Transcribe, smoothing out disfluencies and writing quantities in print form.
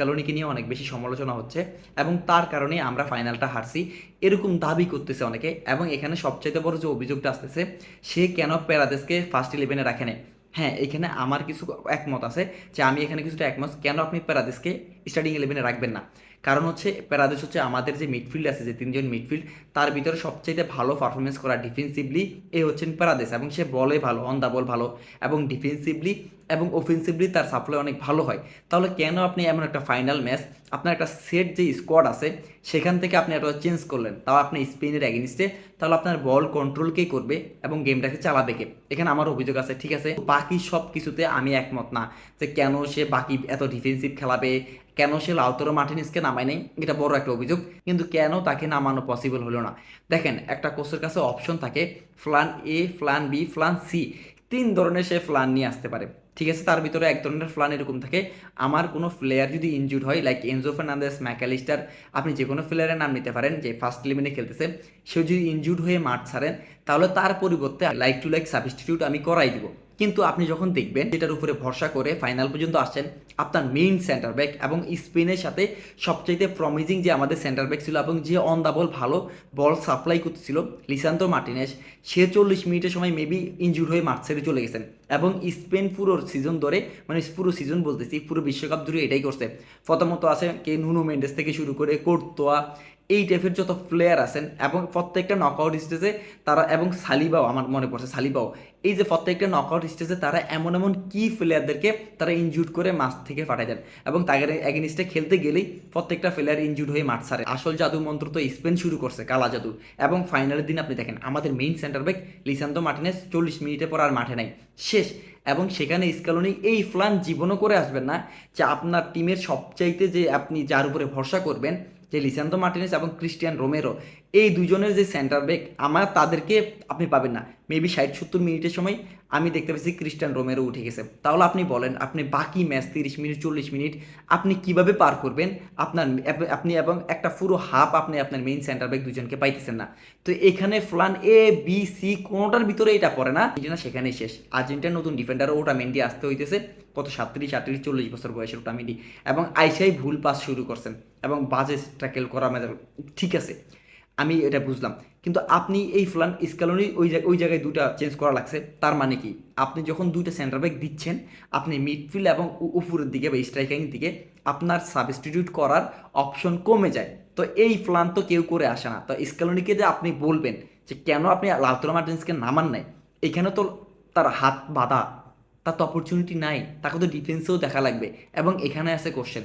স্কালোনিকে নিয়ে অনেক বেশি সমালোচনা হচ্ছে এবং তার কারণে আমরা ফাইনালটা হারছি এরকম দাবি করতেছে অনেকে। এবং এখানে সবচাইতে বড় যে অভিযোগটা আসতেছে, সে কেন পেরাদেসকে ফার্স্ট ইলেভেনে রাখে না। হ্যাঁ, এখানে আমার কিছু একমত আছে, যে আমি এখানে কিছুটা একমত কেন আপনি পেরাদেসকে স্টার্টিং ইলেভেনে রাখবেন না। কারণ হচ্ছে পেরাদেস হচ্ছে আমাদের যে মিডফিল্ড আছে, যে তিনজন মিডফিল্ড, তার ভিতরে সবচেয়ে ভালো পারফরমেন্স করা ডিফেন্সিভলি এ হচ্ছেন পেরাদেস, এবং সে বলে ভালো, অন দ্য বল ভালো, এবং ডিফেন্সিভলি এবং অফেন্সিভলি তার সাপ্লাই অনেক ভালো হয়। তাহলে কেন আপনি এমন একটা ফাইনাল ম্যাচ, আপনার একটা সেট যে স্কোয়াড আছে সেখান থেকে আপনি একটা চেঞ্জ করলেন, তাও আপনি স্পেনের এগেনিস্টে, তাহলে আপনার বল কন্ট্রোল কে করবে এবং গেমটাকে চালাবে কে? এখানে আমার অভিযোগ আছে। ঠিক আছে, বাকি সব কিছুতে আমি একমত না, যে কেন সে বাকি এত ডিফেন্সিভ খেলাবে, কেন সে লাউতারো মার্টিনেজকে নামায় নাই, এটা বড় একটা অভিযোগ। কিন্তু কেন তাকে নামানো পসিবল হলো না? দেখেন, একটা কোচের কাছে অপশন থাকে, plan A, plan B, plan C, তিন ধরনের সে প্ল্যান নিয়ে আসতে পারে। ঠিক আছে, তার ভিতরে এক ধরনের প্ল্যান এরকম থাকে, আমার কোনো প্লেয়ার যদি ইনজুর্ড হয়, লাইক এনজো ফার্নান্দেস, ম্যাকালিস্টার, আপনি যে কোনো প্লেয়ারের নাম নিতে পারেন যে ফার্স্ট ইলেভেনে খেলতেছে, সে যদি ইনজুর্ড হয়ে মাঠ ছাড়েন, তাহলে তার পরিবর্তে লাইক টু লাইক সাবস্টিটিউট আমি করাই দিব। কিন্তু আপনি যখন দেখবেন যেটার উপরে ভরসা করে ফাইনাল পর্যন্ত আসছেন, আপনার মেইন সেন্টার ব্যাক এবং স্পেনের সাথে সবচাইতে প্রমিজিং যে আমাদের সেন্টার ব্যাক ছিল এবং যে অন দ্য বল ভালো বল সাপ্লাই করতেছিল, লিসান্দ্রো মার্টিনেজ, সে 40 মিনিটের সময় মেবি ইনজুর হয়ে মাঠ ছেড়ে চলে গেছেন। এবং স্পেন পুরো সিজন ধরে, মানে পুরো সিজন বলতেছি, পুরো বিশ্বকাপ ধরে এটাই করছে। প্রথমত আছে কে, নুনো মেন্ডেস থেকে শুরু করে কোর্তোয়া, এই টাইপের যত প্লেয়ার আছেন এবং প্রত্যেকটা নকআউট স্টেজে তারা, এবং সালিবাও আমার মনে পড়ছে, সালিবাও, এই যে প্রত্যেকটা নকআউট স্টেজে তারা এমন এমন কি প্লেয়ারদেরকে তারা ইনজুর্ড করে মাঠ থেকে পাঠায় দেন, এবং তাদের এগেনিস্টে খেলতে গেলেই প্রত্যেকটা প্লেয়ার ইনজুর্ড হয়ে মাঠ ছাড়ে। আসল জাদু মন্ত্র তো স্পেন শুরু করছে, কালা জাদু। এবং ফাইনালের দিন আপনি দেখেন আমাদের main centre back Lisandro Martinez 40 মিনিটের পর আর মাঠে নাই, শেষ। এবং সেখানে স্ক্যালোনি এই প্ল্যান জীবনও করে আসবেন না, যে আপনার টিমের সবচাইতে যে আপনি যার উপরে ভরসা করবেন, যে লিসান্দ্রো মার্টিনেজ এবং ক্রিস্টিয়ান রোমেরো, এই দুজনের যে সেন্টার ব্যাক, আমার তাদেরকে আপনি পাবেন না। মেবি 60-70 মিনিটের সময় আমি দেখতে পাচ্ছি ক্রিস্টিয়ান রোমেরো উঠে গেছে। তাহলে আপনি বলেন, আপনি বাকি ম্যাচ 30 মিনিট 40 মিনিট আপনি কিভাবে পার করবেন? আপনার আপনি এবং একটা পুরো হাফ আপনি আপনার মেইন সেন্টার ব্যাক দুজনকে পাইতেছেন না। তো এখানে প্ল্যান এ বি সি কোনোটার ভিতরে এটা পড়ে না, না সেখানেই শেষ। আর্জেন্টিনার নতুন ডিফেন্ডার ওটামেন্ডি আসতে হইতেছে, কত 37-38-40 বছর বয়সের ওটামেন্ডি, এবং আইসাই ভুল পাস শুরু করছেন এবং বাজে ট্যাকেল করা মেজাল। ঠিক আছে, আমি এটা বুঝলাম, কিন্তু আপনি এই ফ্লান স্ক্যালোনি ওই জায়গায় দুটা চেঞ্জ করা লাগছে। তার মানে কি, আপনি যখন দুইটা সেন্টার ব্যাক দিচ্ছেন, আপনি মিডফিল্ড এবং উপরের দিকে বা স্ট্রাইকিং দিকে আপনার সাবস্টিটিউট করার অপশন কমে যায়। তো এই প্ল্যান তো কেউ করে আসে না। তো স্ক্যালোনিকে যে আপনি বলবেন যে কেন আপনি লাউতারো মার্টিনেজকে নামান নাই, এখানে তো তার হাত বাঁধা, তার তো অপরচুনিটি নাই, তাকে তো ডিফেন্সেও দেখা লাগবে। এবং এখানে আছে কোশ্চেন,